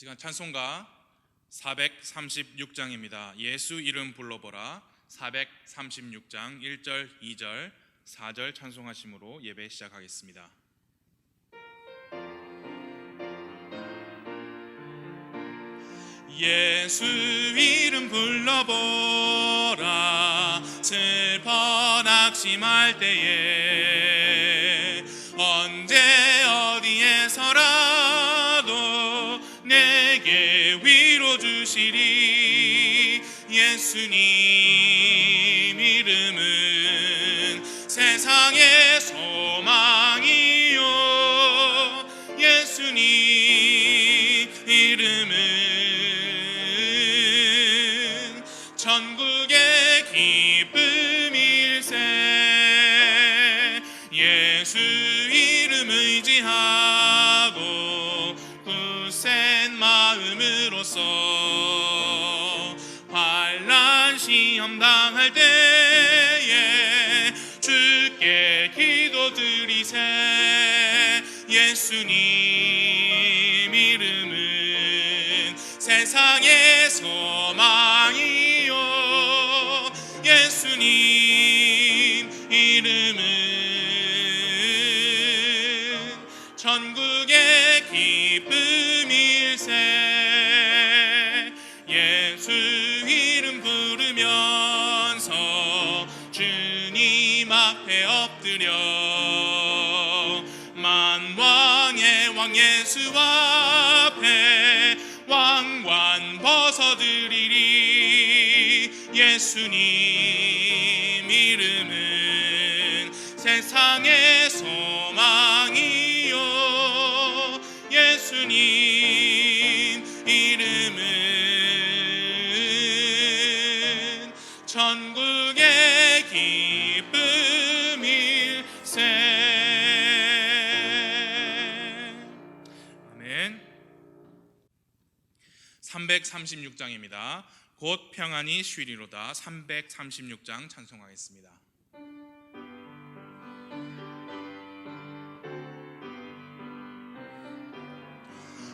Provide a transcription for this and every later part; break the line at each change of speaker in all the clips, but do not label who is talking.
시간 찬송가 436장입니다. 예수 이름 불러보라. 436장 1절, 2절, 4절 찬송하심으로 예배 시작하겠습니다. 예수 이름 불러보라. 슬퍼 낙심할 때에 언제 어디에서라도 내게 위로 주시리. 예수님 이름은 세상의 소망이요. 예수님 이름은 천국의 기쁨일세. 예수 이름 의지하고 굳센 마음으로써 환난 시험 당할 때에 주께 기도드리세. 예수님 이름은 세상의 소망이요. 예수님 이름은 천국의 기쁨일세. 예수 이름 부르면서 주님 앞에 엎드려 만왕의 왕 예수 앞에 왕관 벗어드리리. 예수님 이름은 세상의 소망이요. 예수님 이름은 천국의 기쁨일세. 아멘. 336장입니다. 곧 평안히 쉬리로다. 336장 찬송하겠습니다.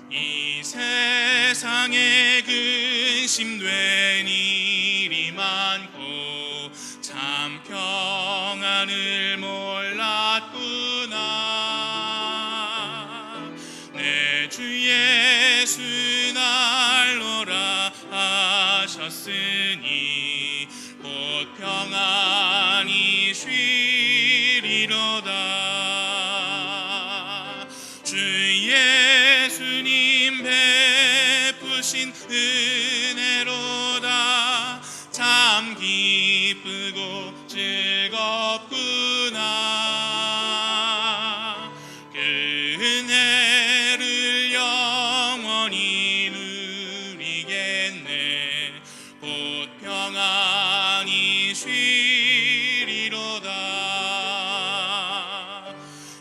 이 세상에 근심된 일이 많고 참 평안을 몰랐구나. 내 주 예수 날로라 하셨으니 곧 평안히 쉬리로다. 주 예수님 베푸신 은혜로다. 참 기쁘고 즐겁구나. 그 은혜를 영원히 누리겠네. 곧 평안히 쉬리로다.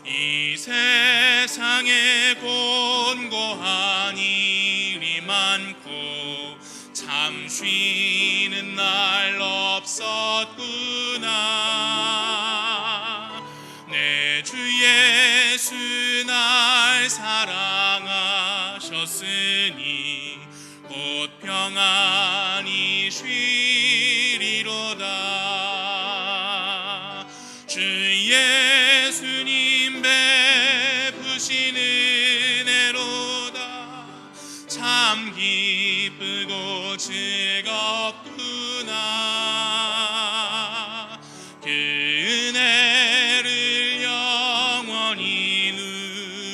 이 세상에 곤고한 일이 많고 참 쉬는 날 없었구나. 내 주 예수 날 사랑하셨으니 곧 평안히 쉬리로다. 주 예수님 베푸신 은혜로다. 참 기쁘고 즐겁구나. 그 은혜를 영원히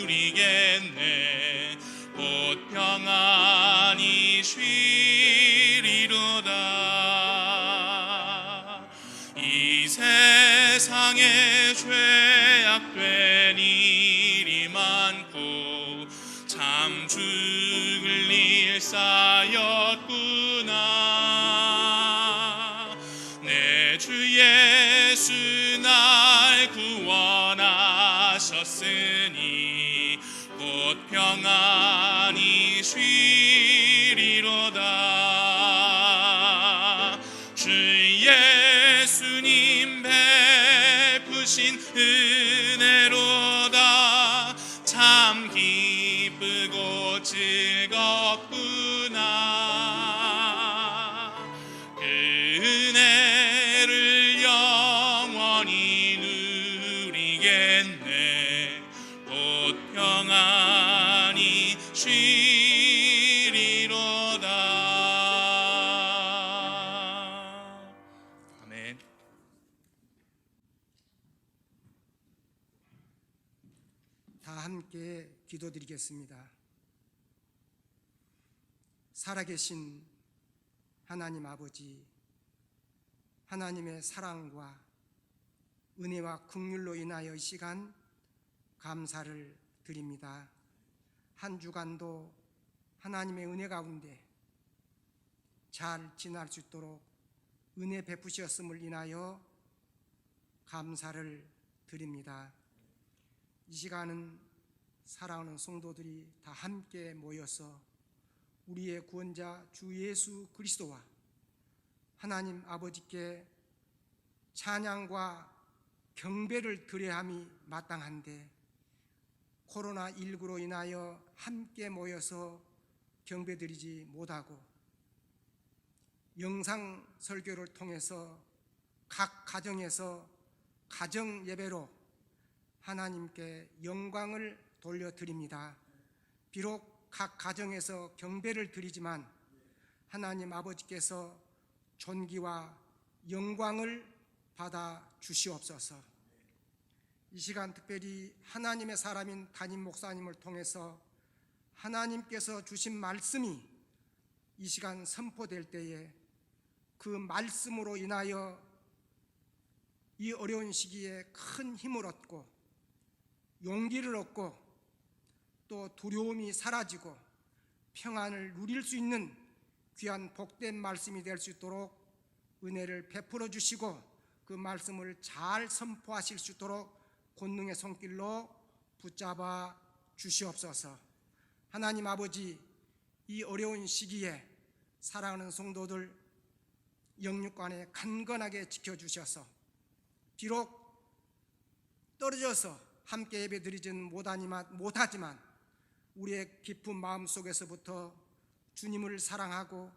누리겠네. 곧 평안히 쉬리로다. 이 세상에 죄악된 일이 많고 참 죽을 일 쌓였구나. 내 주 예수 날 구원하셨으니 곧 평안히 쉬리로다. 주 예수님 베푸신 은혜로다. 참 기쁘고 즐겁구나. 그 은혜를 영원히 누리겠네. 곧 평안히 쉬리로다. 아멘.
다 함께 기도드리겠습니다. 살아계신 하나님 아버지, 하나님의 사랑과 은혜와 긍휼로 인하여 이 시간 감사를 드립니다. 한 주간도 하나님의 은혜 가운데 잘 지날 수 있도록 은혜 베푸셨음을 인하여 감사를 드립니다. 이 시간은 사랑하는 성도들이 다 함께 모여서 우리의 구원자 주 예수 그리스도와 하나님 아버지께 찬양과 경배를 드려야 함이 마땅한데 코로나19로 인하여 함께 모여서 경배드리지 못하고 영상 설교를 통해서 각 가정에서 가정 예배로 하나님께 영광을 돌려드립니다. 비록 각 가정에서 경배를 드리지만 하나님 아버지께서 존귀와 영광을 받아 주시옵소서. 이 시간 특별히 하나님의 사람인 담임 목사님을 통해서 하나님께서 주신 말씀이 이 시간 선포될 때에 그 말씀으로 인하여 이 어려운 시기에 큰 힘을 얻고 용기를 얻고 또 두려움이 사라지고 평안을 누릴 수 있는 귀한 복된 말씀이 될 수 있도록 은혜를 베풀어 주시고 그 말씀을 잘 선포하실 수 있도록 권능의 손길로 붙잡아 주시옵소서. 하나님 아버지, 이 어려운 시기에 사랑하는 성도들 영육간에 간건하게 지켜주셔서 비록 떨어져서 함께 예배드리지는 못하지만 우리의 깊은 마음속에서부터 주님을 사랑하고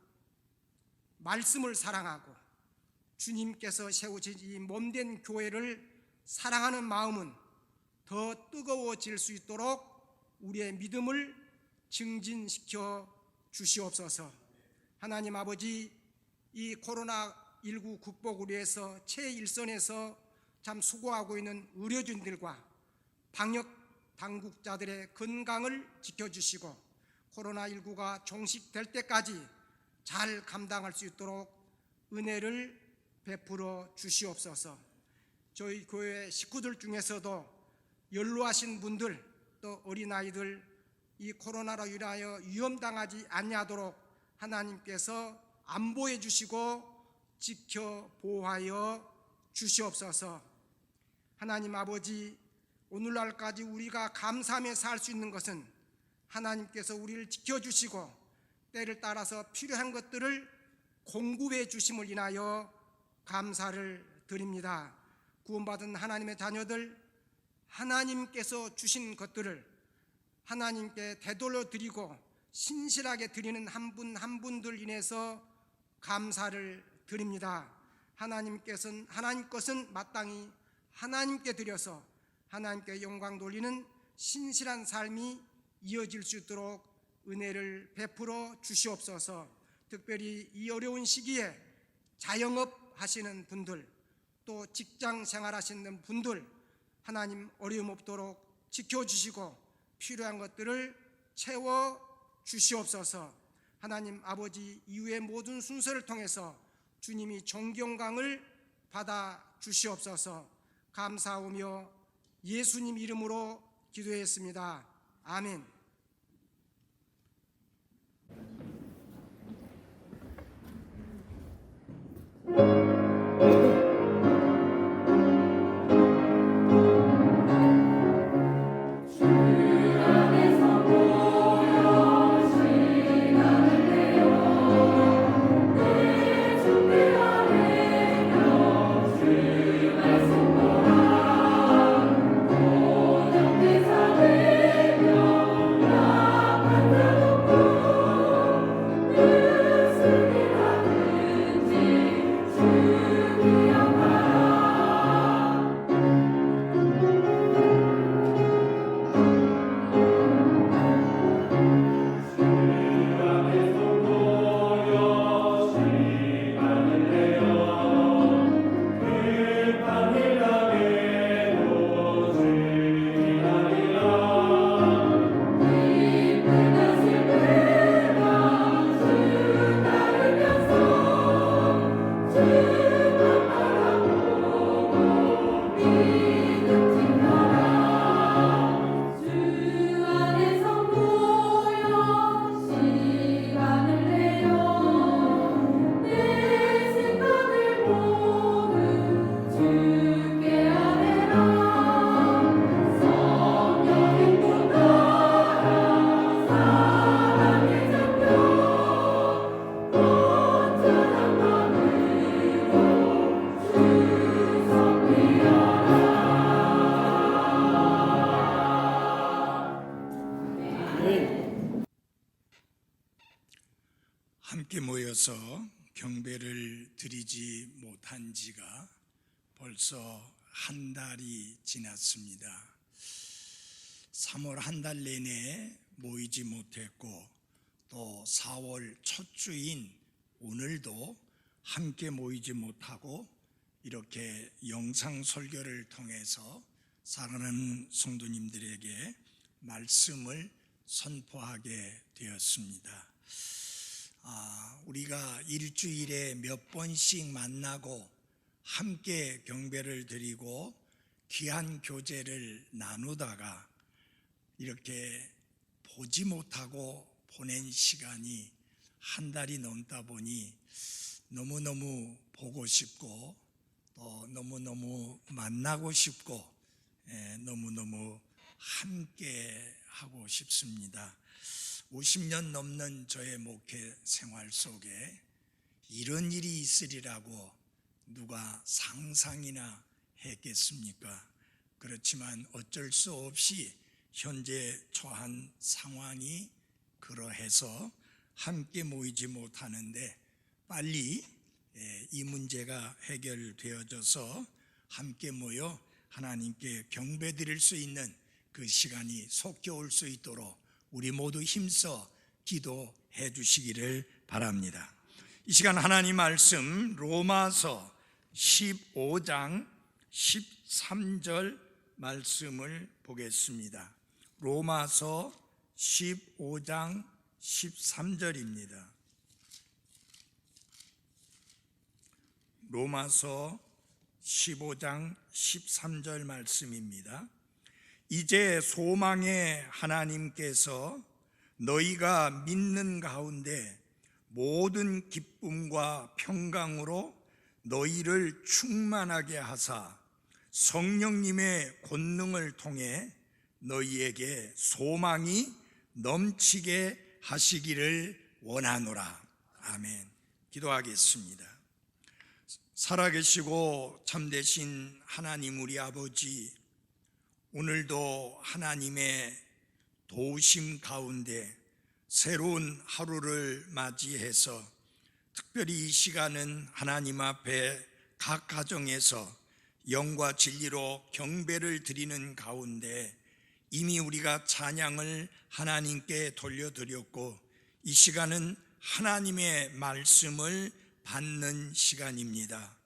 말씀을 사랑하고 주님께서 세우신 이 몸된 교회를 사랑하는 마음은 더 뜨거워질 수 있도록 우리의 믿음을 증진시켜 주시옵소서. 하나님 아버지, 이 코로나19 극복을 위해서 최일선에서 참 수고하고 있는 의료진들과 방역 당국자들의 건강을 지켜주시고 코로나19가 종식될 때까지 잘 감당할 수 있도록 은혜를 베풀어 주시옵소서. 저희 교회 식구들 중에서도 연로하신 분들 또 어린아이들 이 코로나로 인하여 위험당하지 아니하도록 하나님께서 안보해 주시고 지켜 보호하여 주시옵소서. 하나님 아버지, 오늘날까지 우리가 감사하며 살 수 있는 것은 하나님께서 우리를 지켜주시고 때를 따라서 필요한 것들을 공급해 주심을 인하여 감사를 드립니다. 구원받은 하나님의 자녀들, 하나님께서 주신 것들을 하나님께 되돌려 드리고 신실하게 드리는 한 분 한 분들 인해서 감사를 드립니다. 하나님 것은 마땅히 하나님께 드려서 하나님께 영광 돌리는 신실한 삶이 이어질 수 있도록 은혜를 베풀어 주시옵소서. 특별히 이 어려운 시기에 자영업 하시는 분들 또 직장 생활하시는 분들 하나님 어려움 없도록 지켜주시고 필요한 것들을 채워 주시옵소서. 하나님 아버지, 이후의 모든 순서를 통해서 주님이 존경강을 받아 주시옵소서. 감사하며 예수님 이름으로 기도했습니다. 아멘.
함께 모여서 경배를 드리지 못한 지가 벌써 한 달이 지났습니다. 3월 한 달 내내 모이지 못했고 또 4월 첫 주인 오늘도 함께 모이지 못하고 이렇게 영상 설교를 통해서 사랑하는 성도님들에게 말씀을 선포하게 되었습니다. 우리가 일주일에 몇 번씩 만나고 함께 경배를 드리고 귀한 교제를 나누다가 이렇게 보지 못하고 보낸 시간이 한 달이 넘다 보니 너무너무 보고 싶고 또 너무너무 만나고 싶고 너무너무 함께 하고 싶습니다. 50년 넘는 저의 목회 생활 속에 이런 일이 있으리라고 누가 상상이나 했겠습니까? 그렇지만 어쩔 수 없이 현재 처한 상황이 그러해서 함께 모이지 못하는데 빨리 이 문제가 해결되어져서 함께 모여 하나님께 경배드릴 수 있는 그 시간이 속히 올 수 있도록 우리 모두 힘써 기도해 주시기를 바랍니다. 이 시간 하나님 말씀 로마서 15장 13절 말씀을 보겠습니다. 로마서 15장 13절입니다. 로마서 15장 13절 말씀입니다. 이제 소망의 하나님께서 너희가 믿는 가운데 모든 기쁨과 평강으로 너희를 충만하게 하사 성령님의 권능을 통해 너희에게 소망이 넘치게 하시기를 원하노라. 아멘. 기도하겠습니다. 살아계시고 참되신 하나님 우리 아버지, 오늘도 하나님의 도우심 가운데 새로운 하루를 맞이해서 특별히 이 시간은 하나님 앞에 각 가정에서 영과 진리로 경배를 드리는 가운데 이미 우리가 찬양을 하나님께 돌려드렸고 이 시간은 하나님의 말씀을 받는 시간입니다.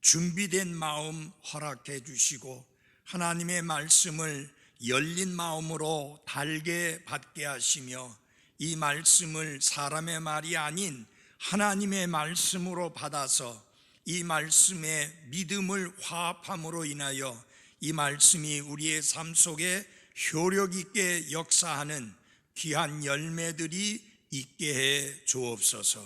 준비된 마음 허락해 주시고 하나님의 말씀을 열린 마음으로 달게 받게 하시며 이 말씀을 사람의 말이 아닌 하나님의 말씀으로 받아서 이 말씀에 믿음을 화합함으로 인하여 이 말씀이 우리의 삶 속에 효력 있게 역사하는 귀한 열매들이 있게 해 주옵소서.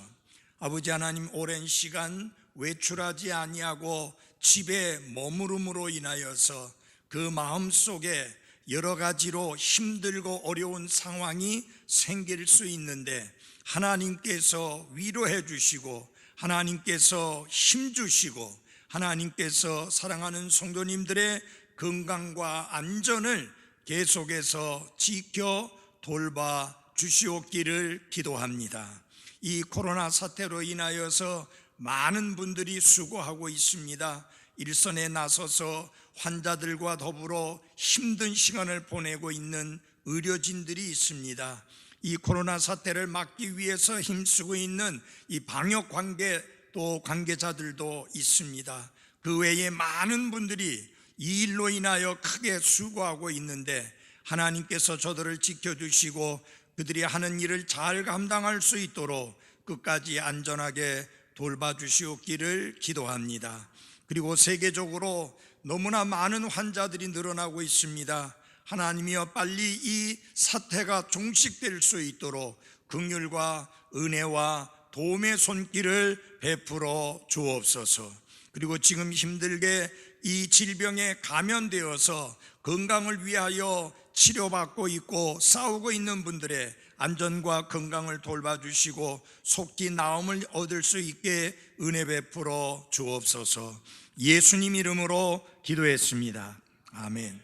아버지 하나님, 오랜 시간 외출하지 아니하고 집에 머무름으로 인하여서 그 마음속에 여러 가지로 힘들고 어려운 상황이 생길 수 있는데 하나님께서 위로해 주시고 하나님께서 힘 주시고 하나님께서 사랑하는 성도님들의 건강과 안전을 계속해서 지켜 돌봐 주시옵기를 기도합니다. 이 코로나 사태로 인하여서 많은 분들이 수고하고 있습니다. 일선에 나서서 환자들과 더불어 힘든 시간을 보내고 있는 의료진들이 있습니다. 이 코로나 사태를 막기 위해서 힘쓰고 있는 이 방역 관계 또 관계자들도 있습니다. 그 외에 많은 분들이 이 일로 인하여 크게 수고하고 있는데 하나님께서 저들을 지켜주시고 그들이 하는 일을 잘 감당할 수 있도록 끝까지 안전하게 돌봐주시옵기를 기도합니다. 그리고 세계적으로 너무나 많은 환자들이 늘어나고 있습니다. 하나님이여, 빨리 이 사태가 종식될 수 있도록 긍휼과 은혜와 도움의 손길을 베풀어 주옵소서. 그리고 지금 힘들게 이 질병에 감염되어서 건강을 위하여 치료받고 있고 싸우고 있는 분들의 안전과 건강을 돌봐주시고 속히 나음을 얻을 수 있게 은혜 베풀어 주옵소서. 예수님 이름으로 기도했습니다. 아멘.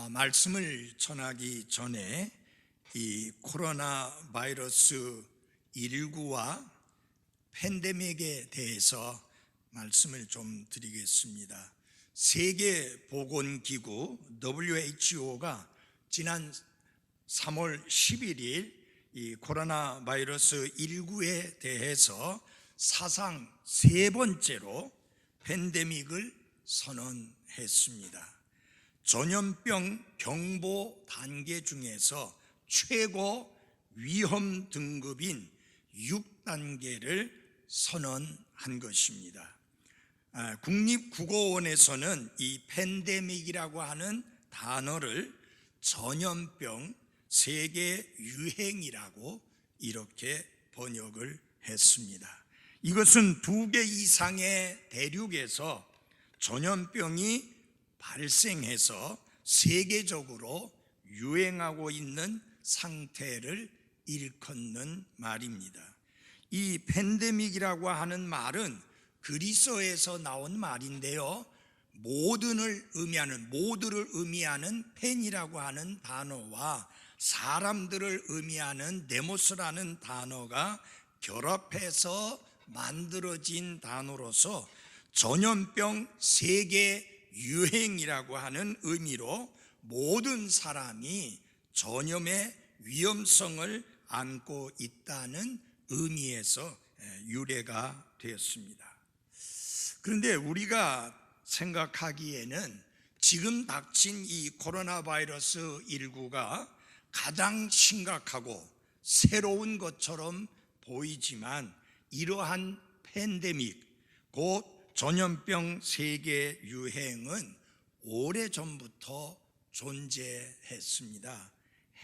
말씀을 전하기 전에 이 코로나 바이러스 19와 팬데믹에 대해서 말씀을 좀 드리겠습니다. 세계보건기구 WHO가 지난 3월 11일 이 코로나 바이러스 19에 대해서 사상 세 번째로 팬데믹을 선언했습니다. 전염병 경보 단계 중에서 최고 위험 등급인 6단계를 선언한 것입니다. 국립국어원에서는 이 팬데믹이라고 하는 단어를 전염병 세계 유행이라고 이렇게 번역을 했습니다. 이것은 2개 이상의 대륙에서 전염병이 발생해서 세계적으로 유행하고 있는 상태를 일컫는 말입니다. 이 팬데믹이라고 하는 말은 그리스어에서 나온 말인데요, 모두를 의미하는 팬이라고 하는 단어와 사람들을 의미하는 데모스라는 단어가 결합해서 만들어진 단어로서 전염병 세계 유행이라고 하는 의미로 모든 사람이 전염의 위험성을 안고 있다는 의미에서 유래가 되었습니다. 그런데 우리가 생각하기에는 지금 닥친 이 코로나 바이러스 19가 가장 심각하고 새로운 것처럼 보이지만 이러한 팬데믹, 곧 전염병 세계 유행은 오래전부터 존재했습니다.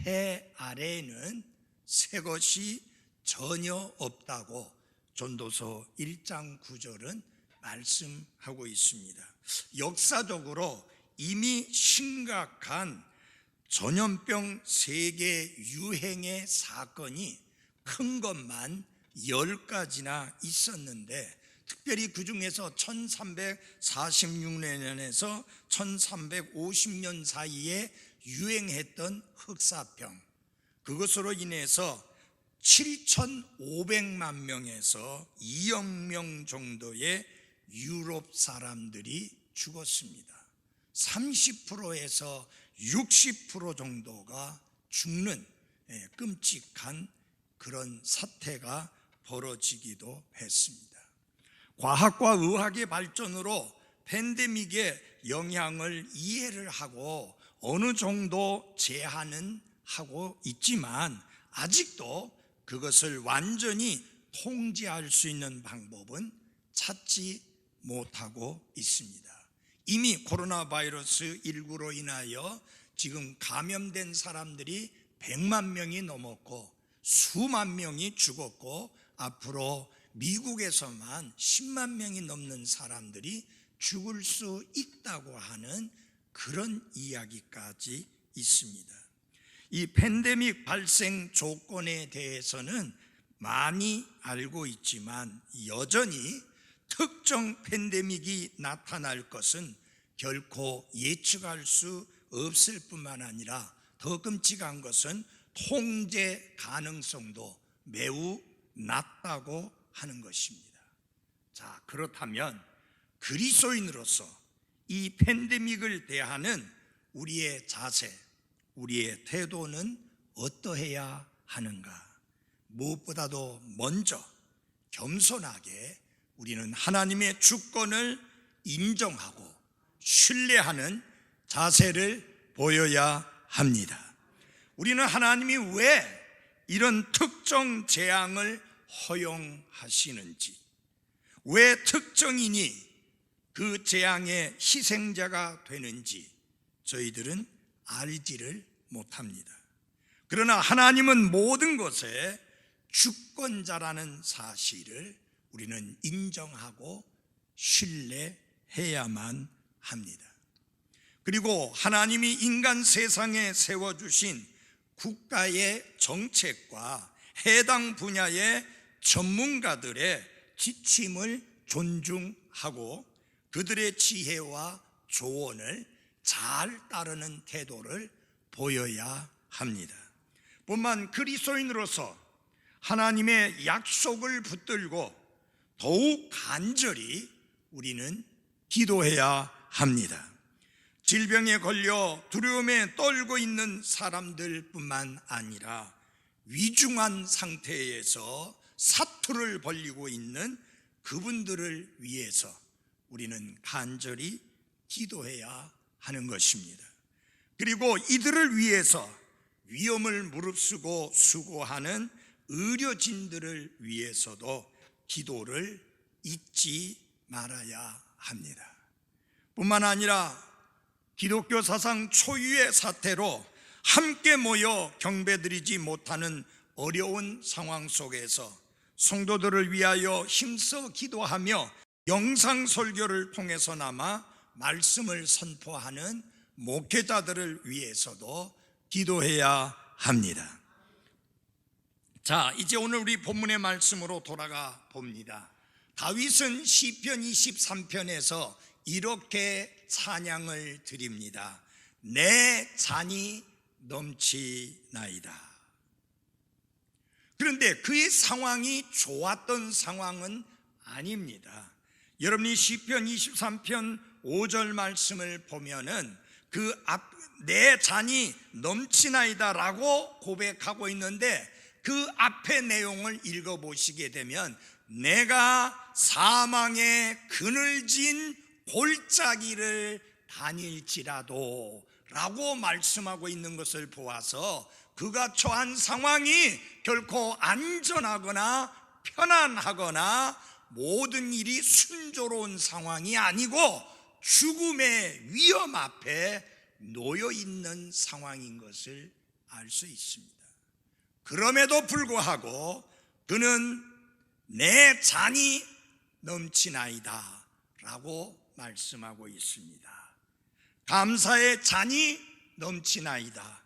해 아래에는 새 것이 전혀 없다고 전도서 1장 9절은 말씀하고 있습니다. 역사적으로 이미 심각한 전염병 세계 유행의 사건이 큰 것만 10가지나 있었는데, 특별히 그 중에서 1346년에서 1350년 사이에 유행했던 흑사병, 그것으로 인해서 7,500만 명에서 2억 명 정도의 유럽 사람들이 죽었습니다. 30%에서 60% 정도가 죽는 끔찍한 그런 사태가 벌어지기도 했습니다. 과학과 의학의 발전으로 팬데믹의 영향을 이해를 하고 어느 정도 제한은 하고 있지만 아직도 그것을 완전히 통제할 수 있는 방법은 찾지 못하고 있습니다. 이미 코로나 바이러스 19로 인하여 지금 감염된 사람들이 100만 명이 넘었고 수만 명이 죽었고 앞으로 미국에서만 10만 명이 넘는 사람들이 죽을 수 있다고 하는 그런 이야기까지 있습니다. 이 팬데믹 발생 조건에 대해서는 많이 알고 있지만 여전히 특정 팬데믹이 나타날 것은 결코 예측할 수 없을 뿐만 아니라 더 끔찍한 것은 통제 가능성도 매우 낮다고 하는 것입니다. 자, 그렇다면 그리스도인으로서 이 팬데믹을 대하는 우리의 자세, 우리의 태도는 어떠해야 하는가? 무엇보다도 먼저 겸손하게 우리는 하나님의 주권을 인정하고 신뢰하는 자세를 보여야 합니다. 우리는 하나님이 왜 이런 특정 재앙을 허용하시는지, 왜 특정인이 그 재앙의 희생자가 되는지 저희들은 알지를 못합니다. 그러나 하나님은 모든 것에 주권자라는 사실을 우리는 인정하고 신뢰해야만 합니다. 그리고 하나님이 인간 세상에 세워주신 국가의 정책과 해당 분야의 전문가들의 지침을 존중하고 그들의 지혜와 조언을 잘 따르는 태도를 보여야 합니다. 뿐만 그리스도인으로서 하나님의 약속을 붙들고 더욱 간절히 우리는 기도해야 합니다. 질병에 걸려 두려움에 떨고 있는 사람들뿐만 아니라 위중한 상태에서 사투를 벌이고 있는 그분들을 위해서 우리는 간절히 기도해야 하는 것입니다. 그리고 이들을 위해서 위험을 무릅쓰고 수고하는 의료진들을 위해서도 기도를 잊지 말아야 합니다. 뿐만 아니라 기독교 사상 초유의 사태로 함께 모여 경배드리지 못하는 어려운 상황 속에서 성도들을 위하여 힘써 기도하며 영상 설교를 통해서나마 말씀을 선포하는 목회자들을 위해서도 기도해야 합니다. 자, 이제 오늘 우리 본문의 말씀으로 돌아가 봅니다. 다윗은 시편 23편에서 이렇게 찬양을 드립니다. 내 잔이 넘치나이다. 그런데 그의 상황이 좋았던 상황은 아닙니다. 여러분이 시편 23편 5절 말씀을 보면은 내 잔이 넘치나이다 라고 고백하고 있는데 그 앞의 내용을 읽어보시게 되면 내가 사망의 그늘진 골짜기를 다닐지라도 라고 말씀하고 있는 것을 보아서 그가 처한 상황이 결코 안전하거나 편안하거나 모든 일이 순조로운 상황이 아니고 죽음의 위험 앞에 놓여 있는 상황인 것을 알 수 있습니다. 그럼에도 불구하고 그는 내 잔이 넘치나이다 라고 말씀하고 있습니다. 감사의 잔이 넘치나이다.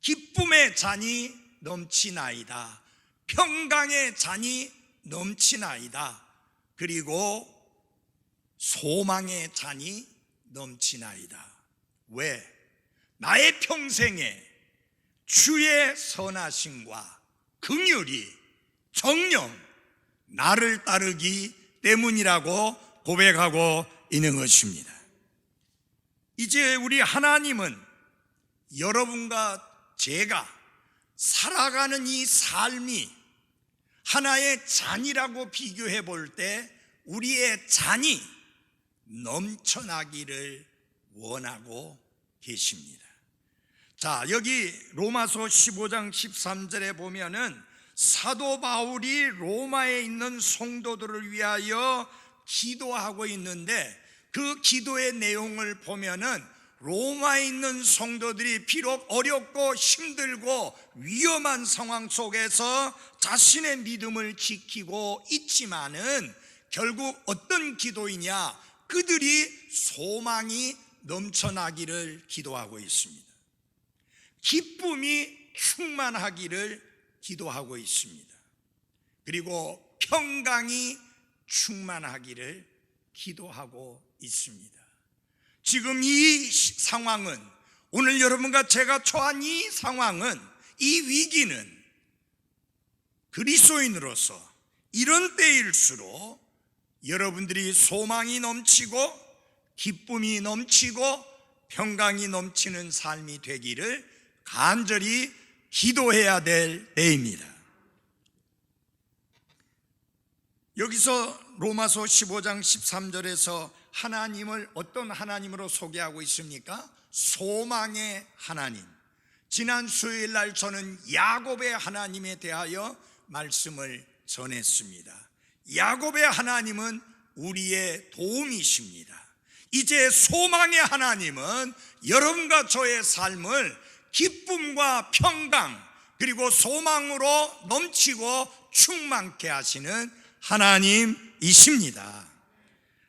기쁨의 잔이 넘치나이다. 평강의 잔이 넘치나이다. 그리고 소망의 잔이 넘치나이다. 왜? 나의 평생에 주의 선하심과 긍휼이 정녕 나를 따르기 때문이라고 고백하고 있는 것입니다. 이제 우리 하나님은 여러분과 제가 살아가는 이 삶이 하나의 잔이라고 비교해 볼 때 우리의 잔이 넘쳐나기를 원하고 계십니다. 자, 여기 로마서 15장 13절에 보면은 사도 바울이 로마에 있는 성도들을 위하여 기도하고 있는데 그 기도의 내용을 보면은 로마에 있는 성도들이 비록 어렵고 힘들고 위험한 상황 속에서 자신의 믿음을 지키고 있지만은 결국 어떤 기도이냐? 그들이 소망이 넘쳐나기를 기도하고 있습니다. 기쁨이 충만하기를 기도하고 있습니다. 그리고 평강이 충만하기를 기도하고 있습니다. 지금 이 상황은, 오늘 여러분과 제가 처한 이 상황은, 이 위기는 그리스도인으로서 이런 때일수록 여러분들이 소망이 넘치고 기쁨이 넘치고 평강이 넘치는 삶이 되기를 간절히 기도해야 될 때입니다. 여기서 로마서 15장 13절에서 하나님을 어떤 하나님으로 소개하고 있습니까? 소망의 하나님. 지난 수요일 날 저는 야곱의 하나님에 대하여 말씀을 전했습니다. 야곱의 하나님은 우리의 도움이십니다. 이제 소망의 하나님은 여러분과 저의 삶을 기쁨과 평강 그리고 소망으로 넘치고 충만케 하시는 하나님이십니다.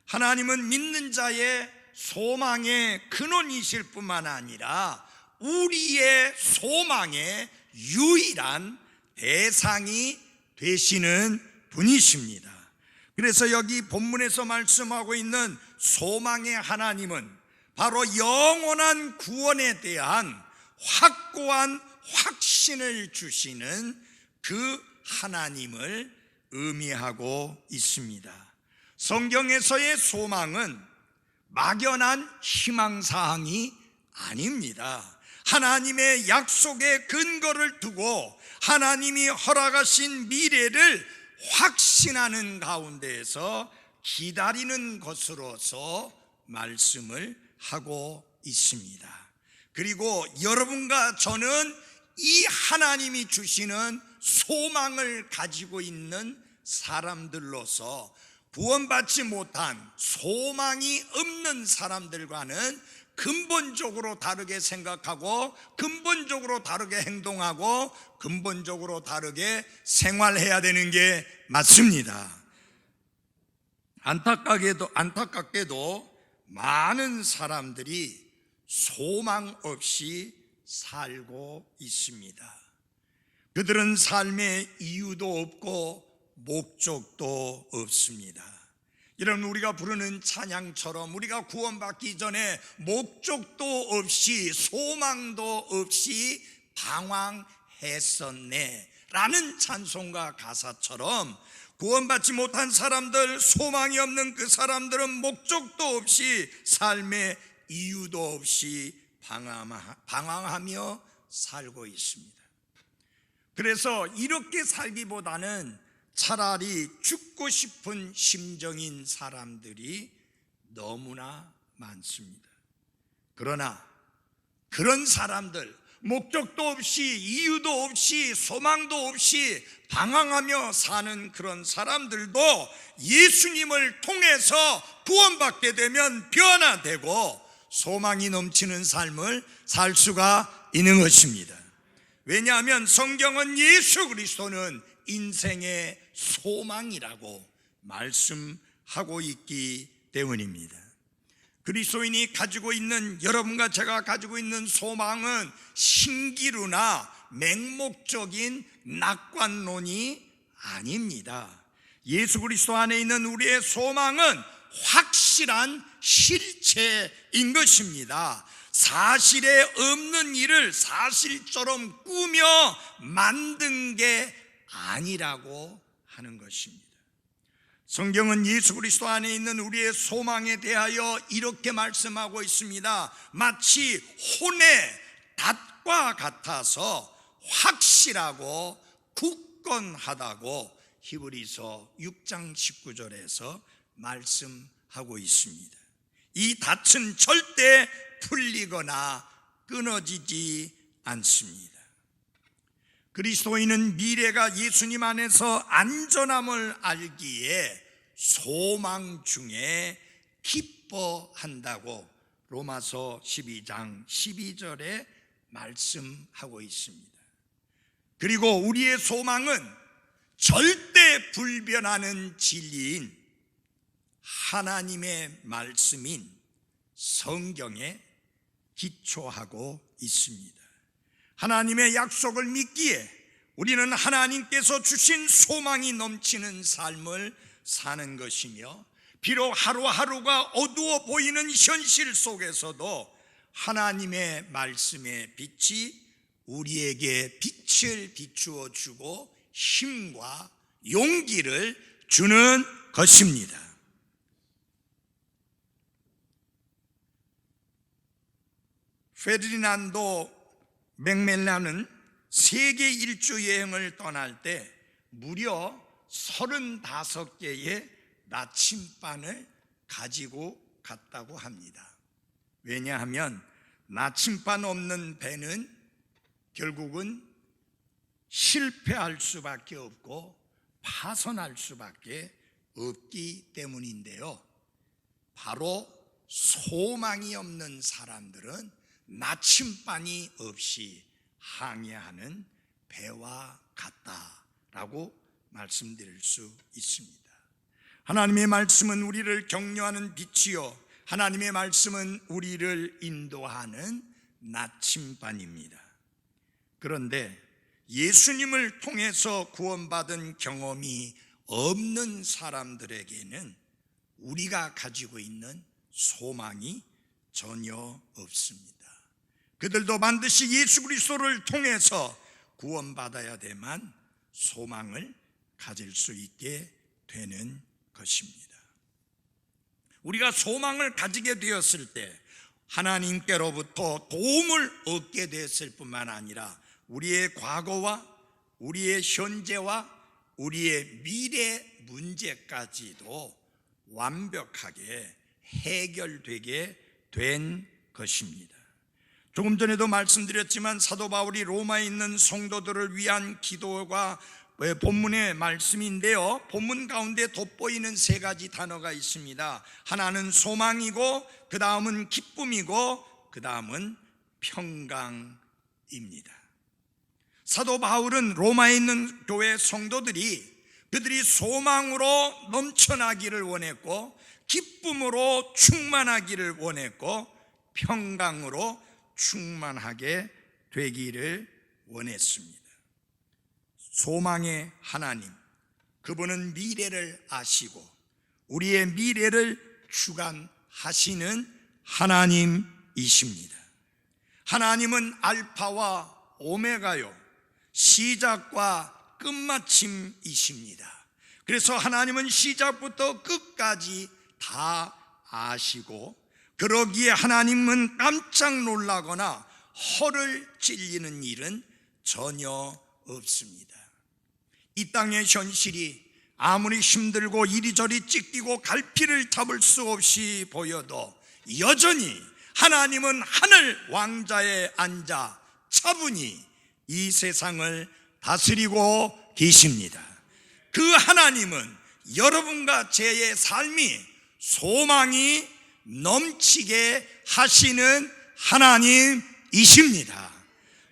하나님은 믿는 자의 소망의 근원이실 뿐만 아니라 우리의 소망의 유일한 대상이 되시는 분이십니다. 그래서 여기 본문에서 말씀하고 있는 소망의 하나님은 바로 영원한 구원에 대한 확고한 확신 확신을 주시는 그 하나님을 의미하고 있습니다. 성경에서의 소망은 막연한 희망사항이 아닙니다. 하나님의 약속의 근거를 두고 하나님이 허락하신 미래를 확신하는 가운데에서 기다리는 것으로서 말씀을 하고 있습니다. 그리고 여러분과 저는 이 하나님이 주시는 소망을 가지고 있는 사람들로서 구원받지 못한 소망이 없는 사람들과는 근본적으로 다르게 생각하고 근본적으로 다르게 행동하고 근본적으로 다르게 생활해야 되는 게 맞습니다. 안타깝게도 많은 사람들이 소망 없이 살고 있습니다. 그들은 삶에 이유도 없고 목적도 없습니다. 이런 우리가 부르는 찬양처럼 우리가 구원받기 전에 목적도 없이 소망도 없이 방황했었네 라는 찬송가 가사처럼 구원받지 못한 사람들, 소망이 없는 그 사람들은 목적도 없이 삶에 이유도 없이 방황하며 살고 있습니다. 그래서 이렇게 살기보다는 차라리 죽고 싶은 심정인 사람들이 너무나 많습니다. 그러나 그런 사람들, 목적도 없이 이유도 없이 소망도 없이 방황하며 사는 그런 사람들도 예수님을 통해서 구원받게 되면 변화되고 소망이 넘치는 삶을 살 수가 있는 것입니다. 왜냐하면 성경은 예수 그리스도는 인생의 소망이라고 말씀하고 있기 때문입니다. 그리스도인이 가지고 있는, 여러분과 제가 가지고 있는 소망은 신기루나 맹목적인 낙관론이 아닙니다. 예수 그리스도 안에 있는 우리의 소망은 확실한 실체인 것입니다. 사실에 없는 일을 사실처럼 꾸며 만든 게 아니라고 하는 것입니다. 성경은 예수 그리스도 안에 있는 우리의 소망에 대하여 이렇게 말씀하고 있습니다. 마치 혼의 닷과 같아서 확실하고 굳건하다고 히브리서 6장 19절에서 말씀하고 있습니다. 이 닷은 절대 풀리거나 끊어지지 않습니다. 그리스도인은 미래가 예수님 안에서 안전함을 알기에 소망 중에 기뻐한다고 로마서 12장 12절에 말씀하고 있습니다. 그리고 우리의 소망은 절대 불변하는 진리인 하나님의 말씀인 성경에 기초하고 있습니다. 하나님의 약속을 믿기에 우리는 하나님께서 주신 소망이 넘치는 삶을 사는 것이며, 비록 하루하루가 어두워 보이는 현실 속에서도 하나님의 말씀의 빛이 우리에게 빛을 비추어 주고 힘과 용기를 주는 것입니다. 페르디난도 맥멜란은 세계 일주 여행을 떠날 때 무려 35개의 나침반을 가지고 갔다고 합니다. 왜냐하면 나침반 없는 배는 결국은 실패할 수밖에 없고 파손할 수밖에 없기 때문인데요. 바로 소망이 없는 사람들은 나침반이 없이 항해하는 배와 같다라고 말씀드릴 수 있습니다. 하나님의 말씀은 우리를 격려하는 빛이요, 하나님의 말씀은 우리를 인도하는 나침반입니다. 그런데 예수님을 통해서 구원받은 경험이 없는 사람들에게는 우리가 가지고 있는 소망이 전혀 없습니다. 그들도 반드시 예수 그리스도를 통해서 구원받아야 되만 소망을 가질 수 있게 되는 것입니다. 우리가 소망을 가지게 되었을 때 하나님께로부터 도움을 얻게 됐을 뿐만 아니라 우리의 과거와 우리의 현재와 우리의 미래 문제까지도 완벽하게 해결되게 된 것입니다. 조금 전에도 말씀드렸지만 사도 바울이 로마에 있는 성도들을 위한 기도가 본문의 말씀인데요, 본문 가운데 돋보이는 세 가지 단어가 있습니다. 하나는 소망이고, 그 다음은 기쁨이고, 그 다음은 평강입니다. 사도 바울은 로마에 있는 교회 성도들이 그들이 소망으로 넘쳐나기를 원했고, 기쁨으로 충만하기를 원했고, 평강으로 충만하게 되기를 원했습니다. 소망의 하나님, 그분은 미래를 아시고 우리의 미래를 주관하시는 하나님이십니다. 하나님은 알파와 오메가요, 시작과 끝마침이십니다. 그래서 하나님은 시작부터 끝까지 다 아시고, 그러기에 하나님은 깜짝 놀라거나 허를 찔리는 일은 전혀 없습니다. 이 땅의 현실이 아무리 힘들고 이리저리 찢기고 갈피를 잡을 수 없이 보여도 여전히 하나님은 하늘 왕자에 앉아 차분히 이 세상을 다스리고 계십니다. 그 하나님은 여러분과 저의 삶이 소망이 넘치게 하시는 하나님이십니다.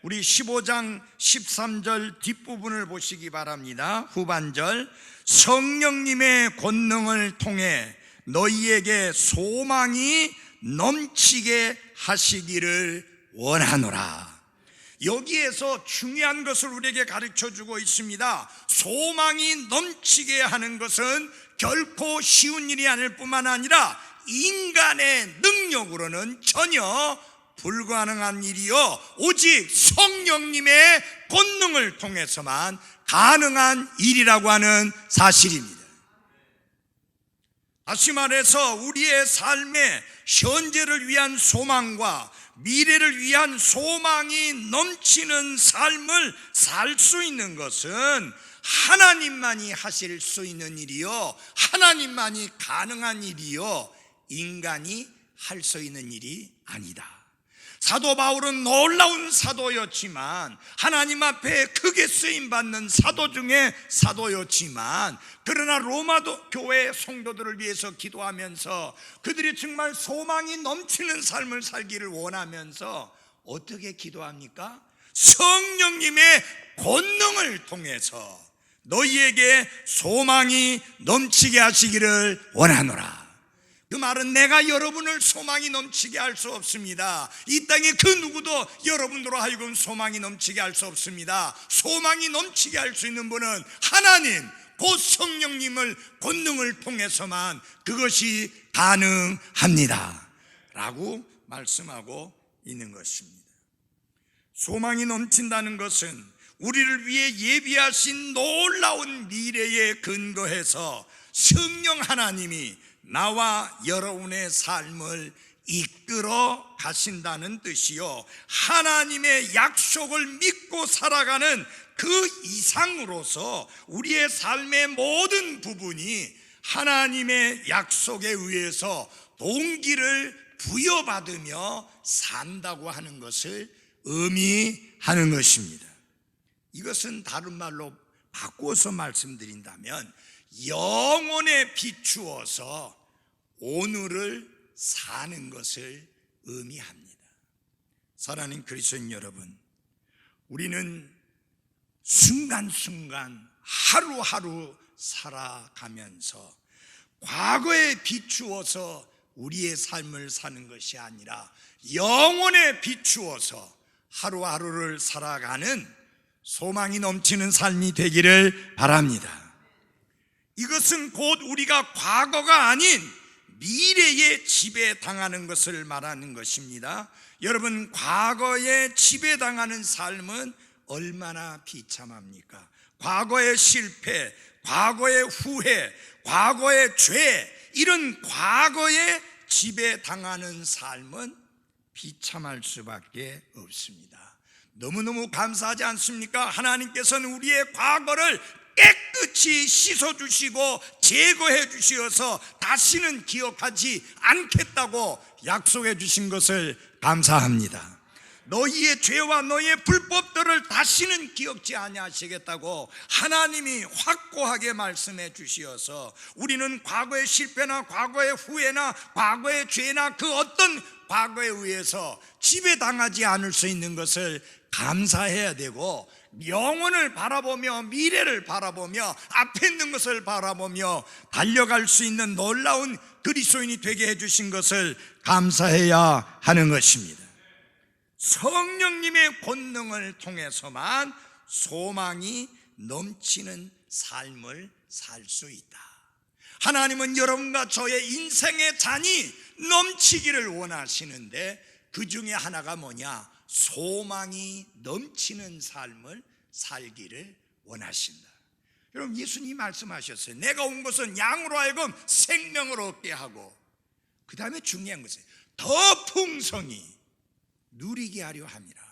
우리 15장 13절 뒷부분을 보시기 바랍니다. 후반절, 성령님의 권능을 통해 너희에게 소망이 넘치게 하시기를 원하노라. 여기에서 중요한 것을 우리에게 가르쳐주고 있습니다. 소망이 넘치게 하는 것은 결코 쉬운 일이 아닐 뿐만 아니라 인간의 능력으로는 전혀 불가능한 일이요, 오직 성령님의 권능을 통해서만 가능한 일이라고 하는 사실입니다. 다시 말해서 우리의 삶의 현재를 위한 소망과 미래를 위한 소망이 넘치는 삶을 살 수 있는 것은 하나님만이 하실 수 있는 일이요, 하나님만이 가능한 일이요, 인간이 할 수 있는 일이 아니다. 사도 바울은 놀라운 사도였지만, 하나님 앞에 크게 쓰임받는 사도 중에 사도였지만, 그러나 로마 교회 성도들을 위해서 기도하면서 그들이 정말 소망이 넘치는 삶을 살기를 원하면서 어떻게 기도합니까? 성령님의 권능을 통해서 너희에게 소망이 넘치게 하시기를 원하노라. 그 말은 내가 여러분을 소망이 넘치게 할 수 없습니다. 이 땅에 그 누구도 여러분으로 하여금 소망이 넘치게 할 수 없습니다. 소망이 넘치게 할 수 있는 분은 하나님, 곧 성령님을 권능을 통해서만 그것이 가능합니다 라고 말씀하고 있는 것입니다. 소망이 넘친다는 것은 우리를 위해 예비하신 놀라운 미래에 근거해서 성령 하나님이 나와 여러분의 삶을 이끌어 가신다는 뜻이요, 하나님의 약속을 믿고 살아가는 그 이상으로서 우리의 삶의 모든 부분이 하나님의 약속에 의해서 동기를 부여받으며 산다고 하는 것을 의미하는 것입니다. 이것은 다른 말로 바꿔서 말씀드린다면 영혼에 비추어서 오늘을 사는 것을 의미합니다. 사랑하는 그리스도인 여러분, 우리는 순간순간 하루하루 살아가면서 과거에 비추어서 우리의 삶을 사는 것이 아니라 영혼에 비추어서 하루하루를 살아가는 소망이 넘치는 삶이 되기를 바랍니다. 이것은 곧 우리가 과거가 아닌 미래에 지배당하는 것을 말하는 것입니다. 여러분, 과거에 지배당하는 삶은 얼마나 비참합니까? 과거의 실패, 과거의 후회, 과거의 죄, 이런 과거에 지배당하는 삶은 비참할 수밖에 없습니다. 너무너무 감사하지 않습니까? 하나님께서는 우리의 과거를 깨끗이 씻어주시고 제거해 주시어서 다시는 기억하지 않겠다고 약속해 주신 것을 감사합니다. 너희의 죄와 너희의 불법들을 다시는 기억지 아니하시겠다고 하나님이 확고하게 말씀해 주시어서 우리는 과거의 실패나 과거의 후회나 과거의 죄나 그 어떤 과거에 의해서 지배당하지 않을 수 있는 것을 감사해야 되고, 영혼을 바라보며 미래를 바라보며 앞에 있는 것을 바라보며 달려갈 수 있는 놀라운 그리스도인이 되게 해주신 것을 감사해야 하는 것입니다. 성령님의 권능을 통해서만 소망이 넘치는 삶을 살 수 있다. 하나님은 여러분과 저의 인생의 잔이 넘치기를 원하시는데 그 중에 하나가 뭐냐? 소망이 넘치는 삶을 살기를 원하신다. 여러분, 예수님이 말씀하셨어요. 내가 온 것은 양으로 하여금 생명을 얻게 하고, 그 다음에 중요한 것은 더 풍성히 누리게 하려 함이라.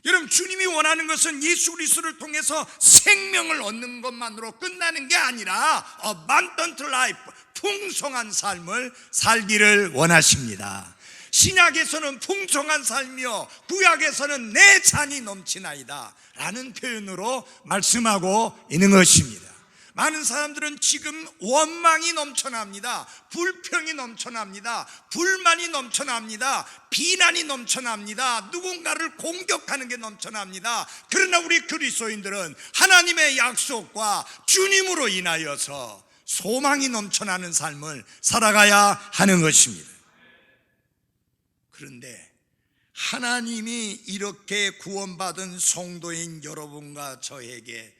여러분, 주님이 원하는 것은 예수 그리스도를 통해서 생명을 얻는 것만으로 끝나는 게 아니라 abundant life, 풍성한 삶을 살기를 원하십니다. 신약에서는 풍성한 삶이요, 구약에서는 내 잔이 넘치나이다 라는 표현으로 말씀하고 있는 것입니다. 많은 사람들은 지금 원망이 넘쳐납니다. 불평이 넘쳐납니다. 불만이 넘쳐납니다. 비난이 넘쳐납니다. 누군가를 공격하는 게 넘쳐납니다. 그러나 우리 그리스도인들은 하나님의 약속과 주님으로 인하여서 소망이 넘쳐나는 삶을 살아가야 하는 것입니다. 그런데 하나님이 이렇게 구원받은 성도인 여러분과 저에게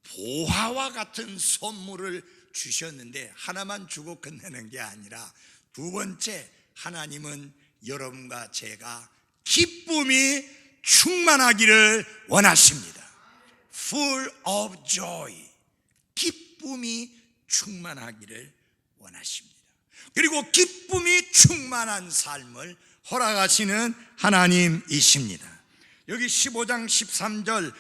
보화와 같은 선물을 주셨는데 하나만 주고 끝내는 게 아니라, 두 번째, 하나님은 여러분과 제가 기쁨이 충만하기를 원하십니다. Full of joy, 기쁨이 충만하기를 원하십니다. 그리고 기쁨이 충만한 삶을 허락하시는 하나님이십니다. 여기 15장 13절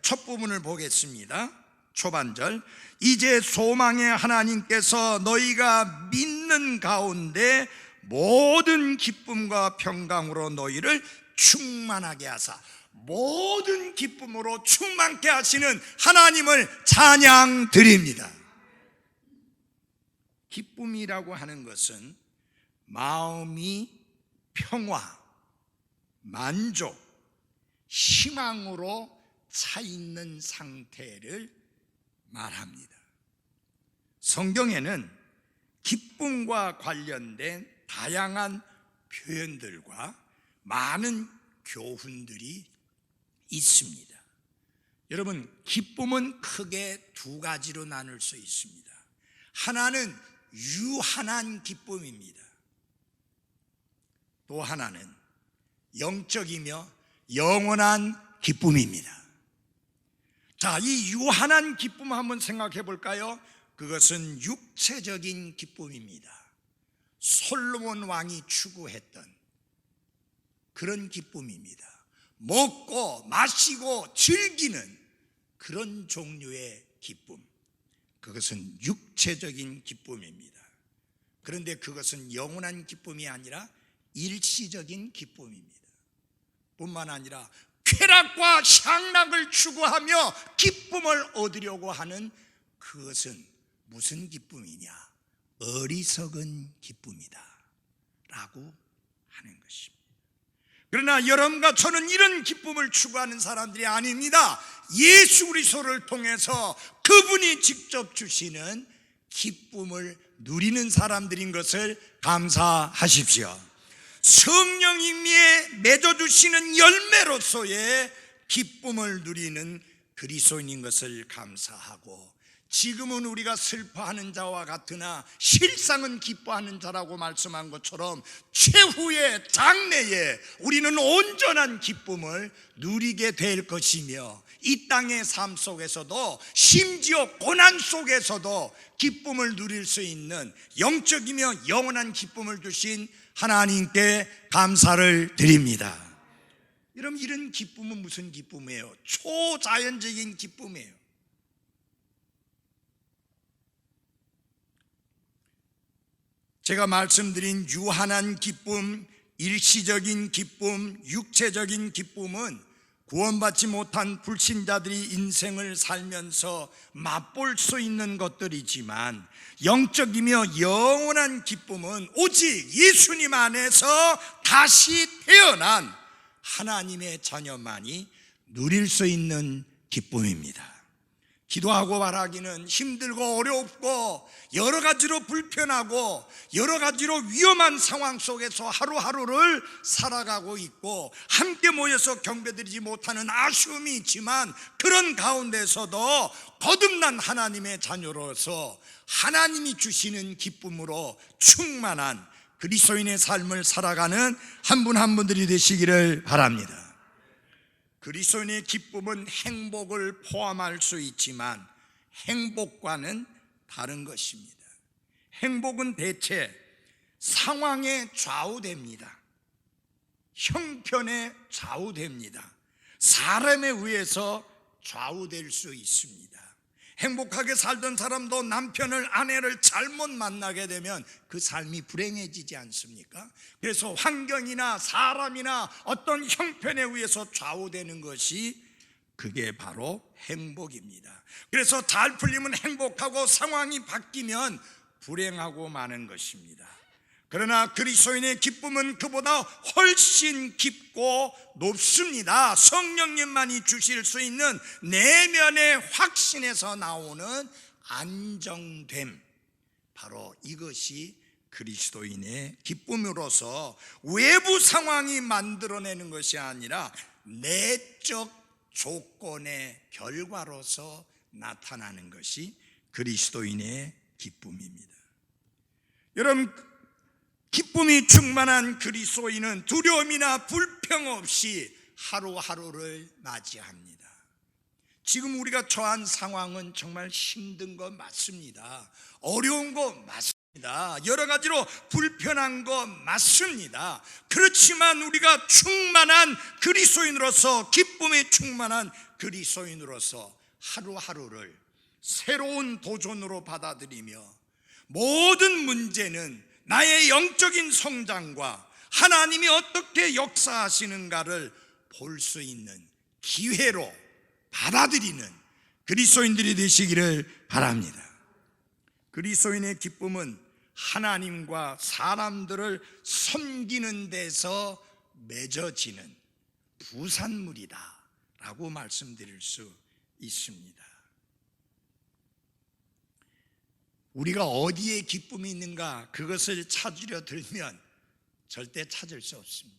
첫 부분을 보겠습니다. 초반절. 이제 소망의 하나님께서 너희가 믿는 가운데 모든 기쁨과 평강으로 너희를 충만하게 하사, 모든 기쁨으로 충만케 하시는 하나님을 찬양 드립니다. 기쁨이라고 하는 것은 마음이 평화, 만족, 희망으로 차 있는 상태를 말합니다. 성경에는 기쁨과 관련된 다양한 표현들과 많은 교훈들이 있습니다. 여러분, 기쁨은 크게 두 가지로 나눌 수 있습니다. 하나는 유한한 기쁨입니다. 또 하나는 영적이며 영원한 기쁨입니다. 자, 이 유한한 기쁨 한번 생각해 볼까요? 그것은 육체적인 기쁨입니다. 솔로몬 왕이 추구했던 그런 기쁨입니다. 먹고 마시고 즐기는 그런 종류의 기쁨, 그것은 육체적인 기쁨입니다. 그런데 그것은 영원한 기쁨이 아니라 일시적인 기쁨입니다. 뿐만 아니라 쾌락과 향락을 추구하며 기쁨을 얻으려고 하는 그것은 무슨 기쁨이냐? 어리석은 기쁨이다 라고 하는 것입니다. 그러나 여러분과 저는 이런 기쁨을 추구하는 사람들이 아닙니다. 예수 그리스도를 통해서 그분이 직접 주시는 기쁨을 누리는 사람들인 것을 감사하십시오. 성령님이 맺어주시는 열매로서의 기쁨을 누리는 그리스도인인 것을 감사하고, 지금은 우리가 슬퍼하는 자와 같으나 실상은 기뻐하는 자라고 말씀한 것처럼 최후의 장래에 우리는 온전한 기쁨을 누리게 될 것이며, 이 땅의 삶 속에서도 심지어 고난 속에서도 기쁨을 누릴 수 있는 영적이며 영원한 기쁨을 주신 하나님께 감사를 드립니다. 여러분, 이런 기쁨은 무슨 기쁨이에요? 초자연적인 기쁨이에요. 제가 말씀드린 유한한 기쁨, 일시적인 기쁨, 육체적인 기쁨은 구원받지 못한 불신자들이 인생을 살면서 맛볼 수 있는 것들이지만, 영적이며 영원한 기쁨은 오직 예수님 안에서 다시 태어난 하나님의 자녀만이 누릴 수 있는 기쁨입니다. 기도하고 말하기는 힘들고 어렵고 여러 가지로 불편하고 여러 가지로 위험한 상황 속에서 하루하루를 살아가고 있고, 함께 모여서 경배드리지 못하는 아쉬움이 있지만, 그런 가운데서도 거듭난 하나님의 자녀로서 하나님이 주시는 기쁨으로 충만한 그리스도인의 삶을 살아가는 한 분 한 분들이 되시기를 바랍니다. 그리스도인의 기쁨은 행복을 포함할 수 있지만 행복과는 다른 것입니다. 행복은 대체 상황에 좌우됩니다. 형편에 좌우됩니다. 사람에 의해서 좌우될 수 있습니다. 행복하게 살던 사람도 남편을, 아내를 잘못 만나게 되면 그 삶이 불행해지지 않습니까? 그래서 환경이나 사람이나 어떤 형편에 의해서 좌우되는 것이, 그게 바로 행복입니다. 그래서 잘 풀리면 행복하고 상황이 바뀌면 불행하고 마는 것입니다. 그러나 그리스도인의 기쁨은 그보다 훨씬 깊고 높습니다. 성령님만이 주실 수 있는 내면의 확신에서 나오는 안정됨, 바로 이것이 그리스도인의 기쁨으로서 외부 상황이 만들어내는 것이 아니라 내적 조건의 결과로서 나타나는 것이 그리스도인의 기쁨입니다. 여러분, 기쁨이 충만한 그리스도인은 두려움이나 불평 없이 하루하루를 맞이합니다. 지금 우리가 처한 상황은 정말 힘든 거 맞습니다. 어려운 거 맞습니다. 여러 가지로 불편한 거 맞습니다. 그렇지만 우리가 충만한 그리스도인으로서, 기쁨이 충만한 그리스도인으로서 하루하루를 새로운 도전으로 받아들이며, 모든 문제는 나의 영적인 성장과 하나님이 어떻게 역사하시는가를 볼 수 있는 기회로 받아들이는 그리스도인들이 되시기를 바랍니다. 그리스도인의 기쁨은 하나님과 사람들을 섬기는 데서 맺어지는 부산물이다 라고 말씀드릴 수 있습니다. 우리가 어디에 기쁨이 있는가, 그것을 찾으려 들면 절대 찾을 수 없습니다.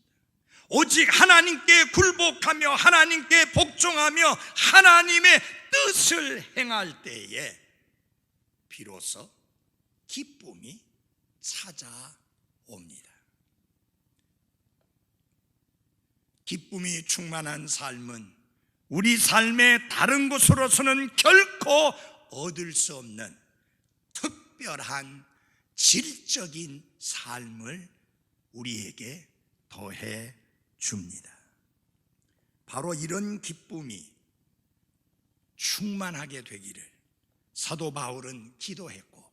오직 하나님께 굴복하며 하나님께 복종하며 하나님의 뜻을 행할 때에 비로소 기쁨이 찾아옵니다. 기쁨이 충만한 삶은 우리 삶의 다른 것으로서는 결코 얻을 수 없는 특별한 질적인 삶을 우리에게 더해 줍니다. 바로 이런 기쁨이 충만하게 되기를 사도 바울은 기도했고,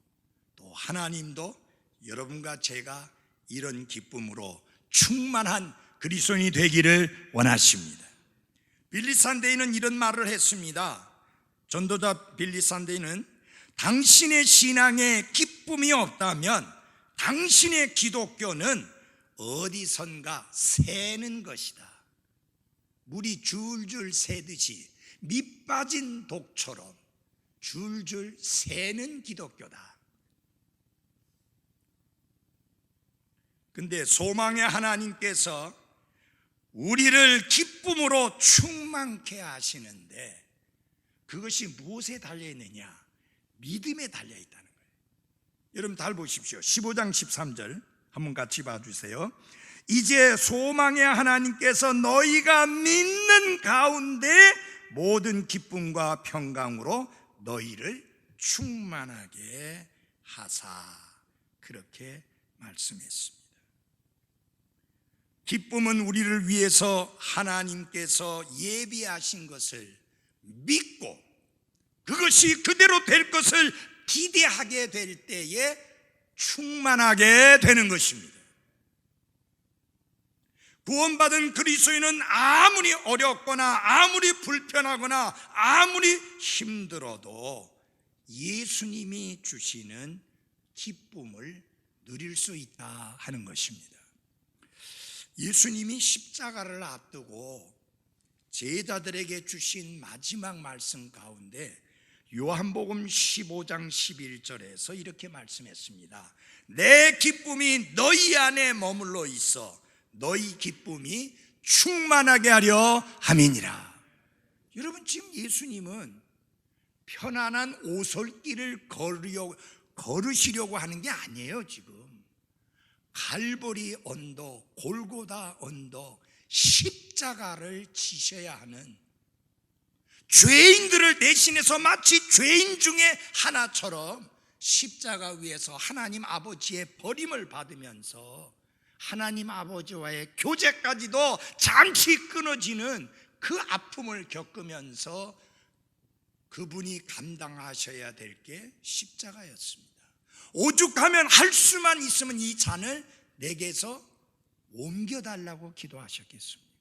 또 하나님도 여러분과 제가 이런 기쁨으로 충만한 그리스도인이 되기를 원하십니다. 빌리산데이는 이런 말을 했습니다. 전도자 빌리산데이는 당신의 신앙에 기쁨이 없다면 당신의 기독교는 어디선가 새는 것이다. 물이 줄줄 새듯이 밑 빠진 독처럼 줄줄 새는 기독교다. 근데 소망의 하나님께서 우리를 기쁨으로 충만케 하시는데, 그것이 무엇에 달려 있느냐? 믿음에 달려 있다는 거예요. 여러분 잘 보십시오. 15장 13절 한번 같이 봐주세요. 이제 소망의 하나님께서 너희가 믿는 가운데 모든 기쁨과 평강으로 너희를 충만하게 하사, 그렇게 말씀했습니다. 기쁨은 우리를 위해서 하나님께서 예비하신 것을 믿고 그것이 그대로 될 것을 기대하게 될 때에 충만하게 되는 것입니다. 구원받은 그리스도인은 아무리 어렵거나 아무리 불편하거나 아무리 힘들어도 예수님이 주시는 기쁨을 누릴 수 있다 하는 것입니다. 예수님이 십자가를 앞두고 제자들에게 주신 마지막 말씀 가운데 요한복음 15장 11절에서 이렇게 말씀했습니다. 내 기쁨이 너희 안에 머물러 있어 너희 기쁨이 충만하게 하려 함이니라. 여러분, 지금 예수님은 편안한 오솔길을 걸으시려고 하는 게 아니에요. 지금 갈보리 언덕, 골고다 언덕, 십자가를 지셔야 하는, 죄인들을 대신해서 마치 죄인 중에 하나처럼 십자가 위에서 하나님 아버지의 버림을 받으면서 하나님 아버지와의 교제까지도 잠시 끊어지는 그 아픔을 겪으면서 그분이 감당하셔야 될 게 십자가였습니다. 오죽하면 할 수만 있으면 이 잔을 내게서 옮겨달라고 기도하셨겠습니까?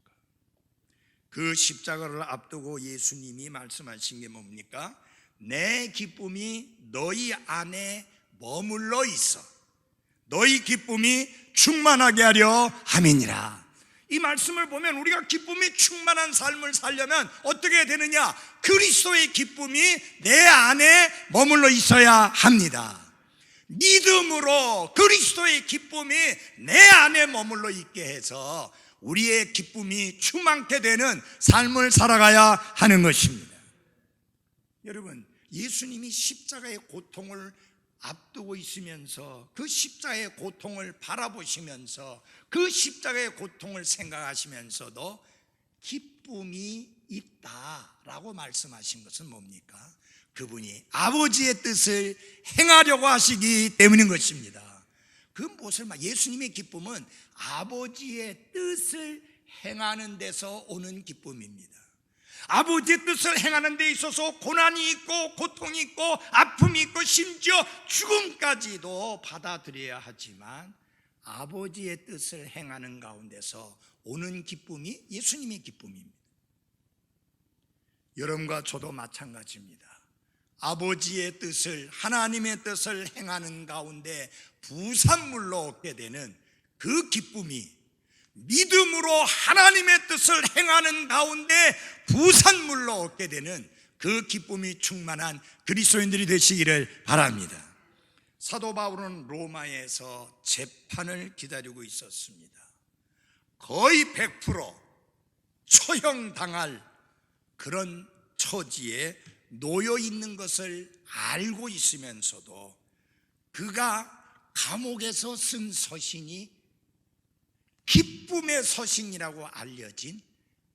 그 십자가를 앞두고 예수님이 말씀하신 게 뭡니까? 내 기쁨이 너희 안에 머물러 있어 너희 기쁨이 충만하게 하려 함이니라. 이 말씀을 보면 우리가 기쁨이 충만한 삶을 살려면 어떻게 되느냐? 그리스도의 기쁨이 내 안에 머물러 있어야 합니다. 믿음으로 그리스도의 기쁨이 내 안에 머물러 있게 해서 우리의 기쁨이 충만케 되는 삶을 살아가야 하는 것입니다. 여러분, 예수님이 십자가의 고통을 앞두고 있으면서 그 십자가의 고통을 바라보시면서 그 십자가의 고통을 생각하시면서도 기쁨이 있다라고 말씀하신 것은 뭡니까? 그분이 아버지의 뜻을 행하려고 하시기 때문인 것입니다. 그 무엇을 예수님의 기쁨은 아버지의 뜻을 행하는 데서 오는 기쁨입니다. 아버지의 뜻을 행하는 데 있어서 고난이 있고 고통이 있고 아픔이 있고 심지어 죽음까지도 받아들여야 하지만 아버지의 뜻을 행하는 가운데서 오는 기쁨이 예수님의 기쁨입니다. 여러분과 저도 마찬가지입니다. 아버지의 뜻을, 하나님의 뜻을 행하는 가운데 부산물로 얻게 되는 그 기쁨이 믿음으로 하나님의 뜻을 행하는 가운데 부산물로 얻게 되는 그 기쁨이 충만한 그리스도인들이 되시기를 바랍니다. 사도 바울은 로마에서 재판을 기다리고 있었습니다. 거의 100% 처형당할 그런 처지에 놓여 있는 것을 알고 있으면서도 그가 감옥에서 쓴 서신이 기쁨의 서신이라고 알려진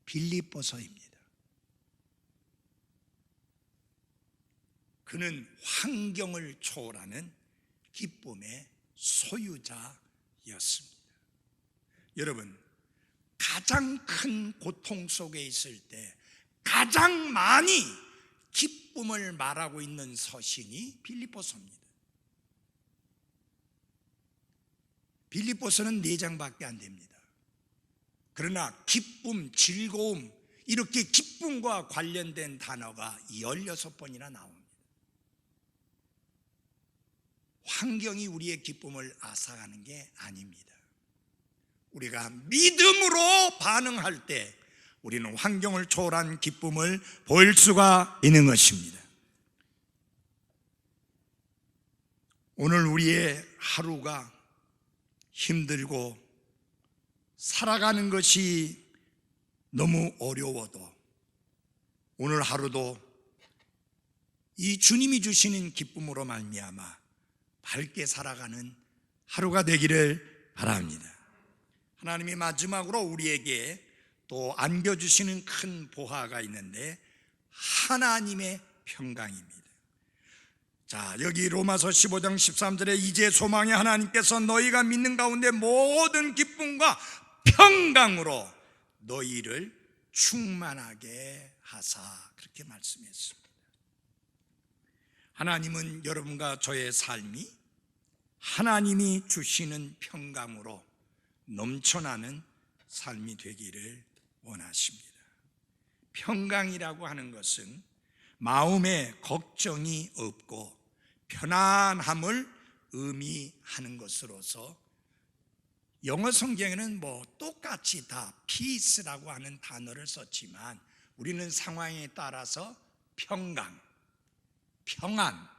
빌립보서입니다. 그는 환경을 초월하는 기쁨의 소유자였습니다. 여러분, 가장 큰 고통 속에 있을 때 가장 많이 기쁨을 말하고 있는 서신이 빌립보서입니다. 빌립보서는 4장밖에 안 됩니다. 그러나 기쁨, 즐거움, 이렇게 기쁨과 관련된 단어가 16번이나 나옵니다. 환경이 우리의 기쁨을 앗아가는 게 아닙니다. 우리가 믿음으로 반응할 때 우리는 환경을 초월한 기쁨을 보일 수가 있는 것입니다. 오늘 우리의 하루가 힘들고 살아가는 것이 너무 어려워도 오늘 하루도 이 주님이 주시는 기쁨으로 말미암아 밝게 살아가는 하루가 되기를 바랍니다. 하나님이 마지막으로 우리에게 또 안겨주시는 큰 보화가 있는데 하나님의 평강입니다. 자, 여기 로마서 15장 13절에 이제 소망의 하나님께서 너희가 믿는 가운데 모든 기쁨과 평강으로 너희를 충만하게 하사, 그렇게 말씀했습니다. 하나님은 여러분과 저의 삶이 하나님이 주시는 평강으로 넘쳐나는 삶이 되기를 원하십니다. 평강이라고 하는 것은 마음에 걱정이 없고 편안함을 의미하는 것으로서 영어 성경에는 똑같이 다 peace라고 하는 단어를 썼지만 우리는 상황에 따라서 평강, 평안,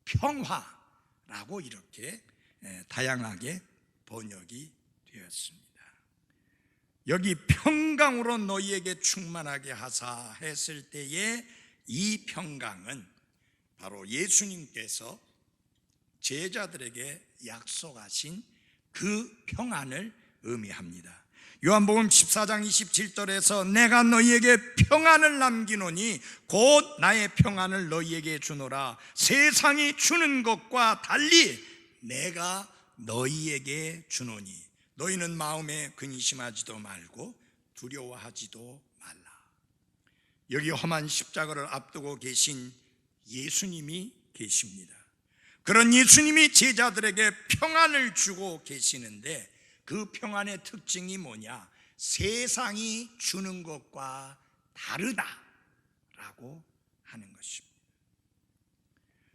평화라고 이렇게 다양하게 번역이 되었습니다. 여기 평강으로 너희에게 충만하게 하사 했을 때에 이 평강은 바로 예수님께서 제자들에게 약속하신 그 평안을 의미합니다. 요한복음 14장 27절에서 내가 너희에게 평안을 남기노니 곧 나의 평안을 너희에게 주노라. 세상이 주는 것과 달리 내가 너희에게 주노니 너희는 마음에 근심하지도 말고 두려워하지도 말라. 여기 험한 십자가를 앞두고 계신 예수님이 계십니다. 그런 예수님이 제자들에게 평안을 주고 계시는데 그 평안의 특징이 뭐냐? 세상이 주는 것과 다르다라고 하는 것입니다.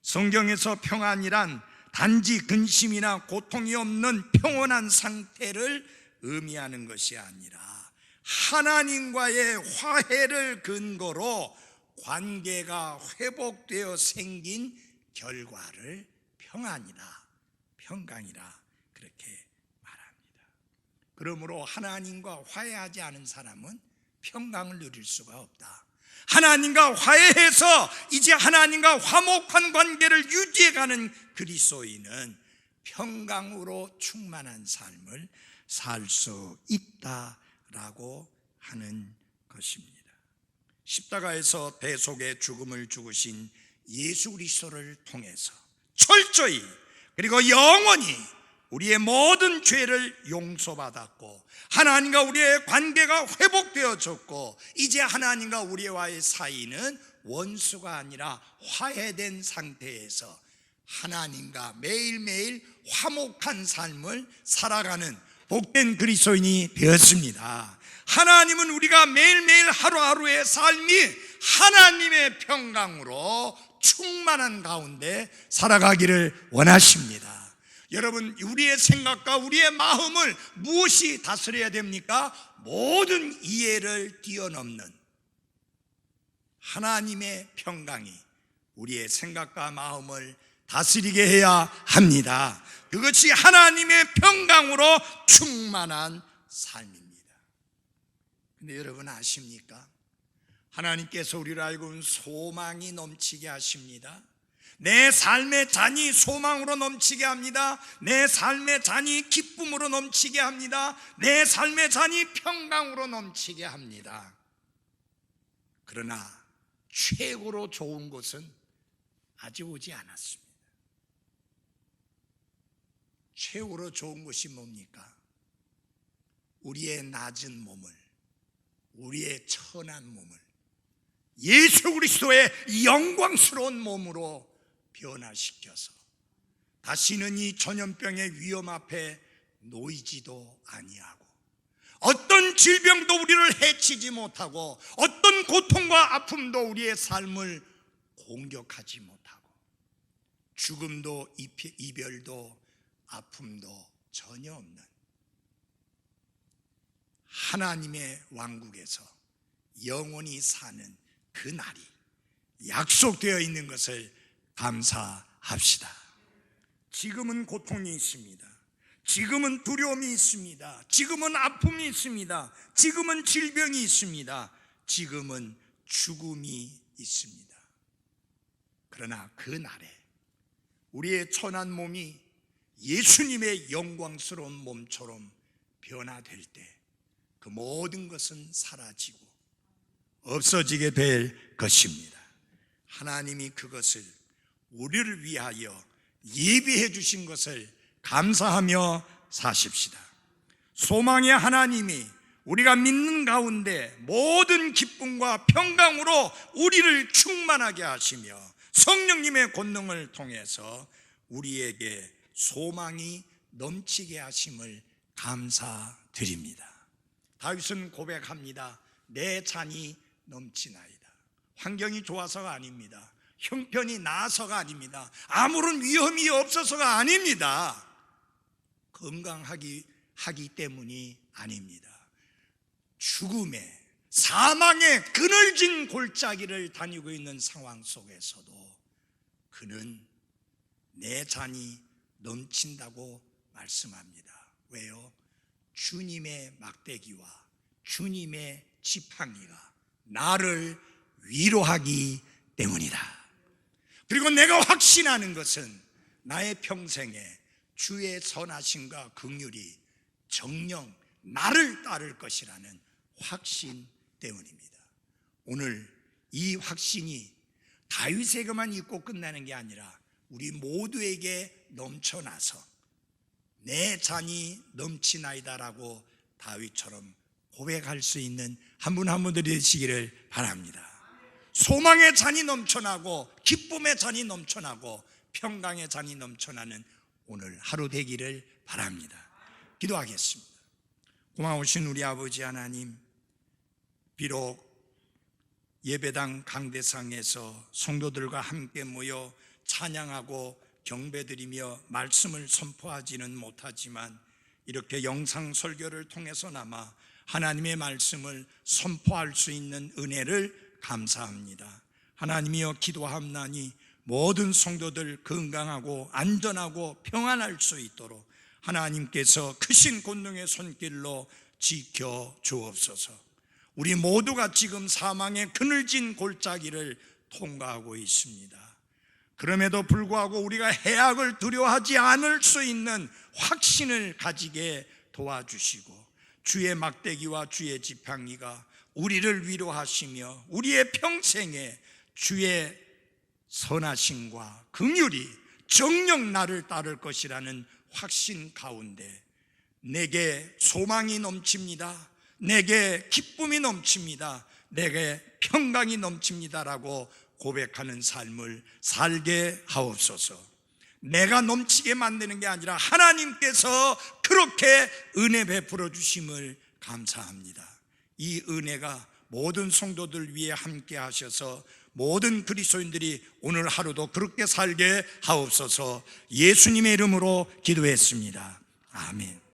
성경에서 평안이란 단지 근심이나 고통이 없는 평온한 상태를 의미하는 것이 아니라 하나님과의 화해를 근거로 관계가 회복되어 생긴 결과를 평안이라, 평강이라 그렇게 말합니다. 그러므로 하나님과 화해하지 않은 사람은 평강을 누릴 수가 없다. 하나님과 화해해서 이제 하나님과 화목한 관계를 유지해가는 그리스도인은 평강으로 충만한 삶을 살 수 있다라고 하는 것입니다. 십자가에서 대속의 죽음을 죽으신 예수 그리스도를 통해서 철저히 그리고 영원히 우리의 모든 죄를 용서받았고 하나님과 우리의 관계가 회복되어졌고 이제 하나님과 우리와의 사이는 원수가 아니라 화해된 상태에서 하나님과 매일매일 화목한 삶을 살아가는 복된 그리스도인이 되었습니다. 하나님은 우리가 매일매일 하루하루의 삶이 하나님의 평강으로 충만한 가운데 살아가기를 원하십니다. 여러분, 우리의 생각과 우리의 마음을 무엇이 다스려야 됩니까? 모든 이해를 뛰어넘는 하나님의 평강이 우리의 생각과 마음을 다스리게 해야 합니다. 그것이 하나님의 평강으로 충만한 삶입니다. 근데 여러분 아십니까? 하나님께서 우리를 알고 소망이 넘치게 하십니다. 내 삶의 잔이 소망으로 넘치게 합니다. 내 삶의 잔이 기쁨으로 넘치게 합니다. 내 삶의 잔이 평강으로 넘치게 합니다. 그러나 최고로 좋은 것은 아직 오지 않았습니다. 최고로 좋은 것이 뭡니까? 우리의 낮은 몸을, 우리의 천한 몸을 예수 그리스도의 영광스러운 몸으로 변화시켜서 다시는 이 전염병의 위험 앞에 놓이지도 아니하고 어떤 질병도 우리를 해치지 못하고 어떤 고통과 아픔도 우리의 삶을 공격하지 못하고 죽음도 이별도 아픔도 전혀 없는 하나님의 왕국에서 영원히 사는 그 날이 약속되어 있는 것을 감사합시다. 지금은 고통이 있습니다. 지금은 두려움이 있습니다. 지금은 아픔이 있습니다. 지금은 질병이 있습니다. 지금은 죽음이 있습니다. 그러나 그 날에 우리의 천한 몸이 예수님의 영광스러운 몸처럼 변화될 때 그 모든 것은 사라지고 없어지게 될 것입니다. 하나님이 그것을 우리를 위하여 예비해 주신 것을 감사하며 사십시다. 소망의 하나님이 우리가 믿는 가운데 모든 기쁨과 평강으로 우리를 충만하게 하시며 성령님의 권능을 통해서 우리에게 소망이 넘치게 하심을 감사드립니다. 다윗은 고백합니다. 내 잔이 넘치나이다. 환경이 좋아서가 아닙니다. 형편이 나아서가 아닙니다. 아무런 위험이 없어서가 아닙니다. 건강하기 때문이 아닙니다. 죽음의 사망의 그늘진 골짜기를 다니고 있는 상황 속에서도 그는 내 잔이 넘친다고 말씀합니다. 왜요? 주님의 막대기와 주님의 지팡이가 나를 위로하기 때문이다. 그리고 내가 확신하는 것은 나의 평생에 주의 선하심과 긍휼이 정녕 나를 따를 것이라는 확신 때문입니다. 오늘 이 확신이 다윗에게만 있고 끝나는 게 아니라 우리 모두에게 넘쳐나서 내 잔이 넘치나이다라고 다윗처럼 고백할 수 있는 한 분 한 분들이 되시기를 바랍니다. 소망의 잔이 넘쳐나고 기쁨의 잔이 넘쳐나고 평강의 잔이 넘쳐나는 오늘 하루 되기를 바랍니다. 기도하겠습니다. 고마우신 우리 아버지 하나님, 비록 예배당 강대상에서 성도들과 함께 모여 찬양하고 경배드리며 말씀을 선포하지는 못하지만 이렇게 영상 설교를 통해서나마 하나님의 말씀을 선포할 수 있는 은혜를 감사합니다. 하나님이여, 기도함나니 모든 성도들 건강하고 안전하고 평안할 수 있도록 하나님께서 크신 권능의 손길로 지켜 주옵소서. 우리 모두가 지금 사망의 그늘진 골짜기를 통과하고 있습니다. 그럼에도 불구하고 우리가 해악을 두려워하지 않을 수 있는 확신을 가지게 도와주시고 주의 막대기와 주의 지팡이가 우리를 위로하시며 우리의 평생에 주의 선하심과 긍휼이 정녕 나를 따를 것이라는 확신 가운데 내게 소망이 넘칩니다. 내게 기쁨이 넘칩니다. 내게 평강이 넘칩니다라고 고백하는 삶을 살게 하옵소서. 내가 넘치게 만드는 게 아니라 하나님께서 그렇게 은혜 베풀어 주심을 감사합니다. 이 은혜가 모든 성도들 위해 함께 하셔서 모든 그리스도인들이 오늘 하루도 그렇게 살게 하옵소서. 예수님의 이름으로 기도했습니다. 아멘.